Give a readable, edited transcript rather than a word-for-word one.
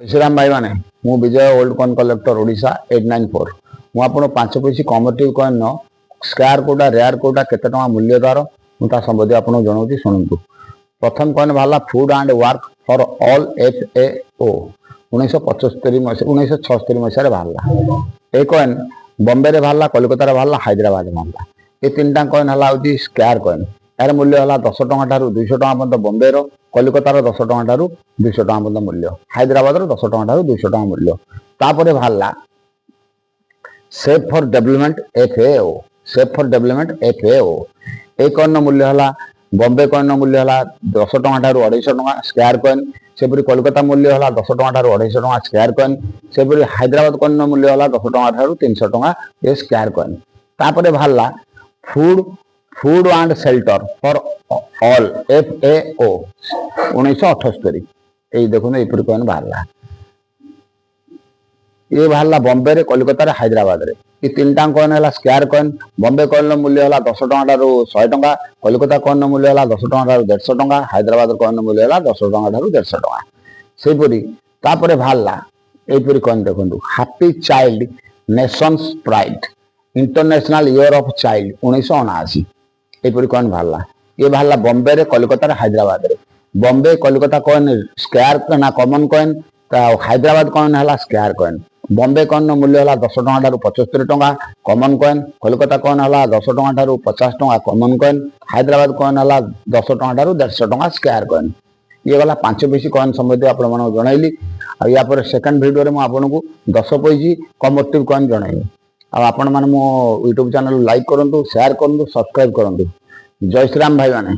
श्रीराम भाई मैंने मु Vijay old coin collector Odisha 894 मुझे पांच पैसी कमोडिटी कॉइन स्क्वायर कोटा रेयर कोटा केते टका मूल्य द्वारा मुझे संबंधी आपको जनाऊँ शुणु। प्रथम कॉइन बाहर food and work for all FAO 1976 मसीह बाहर। ए कॉइन बॉम्बे रे बाहर, कोलकाता बाहर, हैदराबाद बाहर। ये तीन टा कॉइन है स्क्वायर कॉइन। यार मूल्य है 10 टଙ୍କା ठारू 200 टଙ୍କା पर्यंत बॉम्बे रो, कोलकातार 10 टଙ୍କା ठारू 200 टଙ୍କା पर्यंत मूल्य, हैदराबाद 10 टଙ୍କା ठारू 200 टଙ୍କା मूल्य। तापर बाहर safe for development FAO, safe for development FAO। A coin मूल्य है बॉम्बे कॉइन मूल्य है 10 टଙ୍କା ठारू 250 टଙ୍କା स्क्वायर कॉइन। सेपरी कोलकाता मूल्य है 10 टଙ୍କା ठारू 250 टଙ୍କା स्क्वायर कॉइन। सेपरी हैदराबाद कॉइन मूल्य है 10 टଙ୍କା ठारू 300 टଙ୍କା ये स्क्वायर कॉइन। तापर बाहर food and shelter for all FAO 1978। ये देखो ये कॉइन बाहर। ये बाहर बॉम्बे रे, कोलकाता रे, हैदराबाद रे। ये तीन टा कॉइन है स्क्वायर कॉइन। बॉम्बे कॉइन मूल्य है 10 टଙ୍କା ठारू 100 टଙ୍କା, कोलकाता कॉइन मूल्य है 10 टଙ୍କା ठारू 150 टଙ୍କା, हैदराबाद कॉइन मूल्य है 10 टଙ୍କା ठारू 150 टଙ୍କା। सेपरी तापर बाहर एपरी कॉइन देखो happy child nations pride international year of child 1979। एपरी कॉइन बाहर। ये बाहर बॉम्बे रे, कोलकाता रे, हैदराबाद रे। बॉम्बे कोलकाता कॉइन स्क्वायर ना कॉमन कॉइन, हैदराबाद कॉइन है स्क्वायर कॉइन। बॉम्बे कॉइन मूल्य है 10 टଙ୍କା ठारू 75 टଙ୍କା कॉमन कॉइन, कोलकाता कॉइन है 10 टଙ୍କା ठारू 50 टଙ୍କା कॉमन कॉइन, हैदराबाद कॉइन है 10 टଙ୍କା ठारू 150 टଙ୍କା स्क्वायर कॉइन। ये गला 5 पैसी कॉइन संबंधी आप जनइली। या सेकंड वीडियो में आपको 10 पैसी कमोडिटी कॉइन जनइबी। आपण मैंने मो यूट्यूब चैनल लाइक करूँ, शेयर करूँ, सब्सक्राइब करूँ। जय श्री राम भाई मैंने।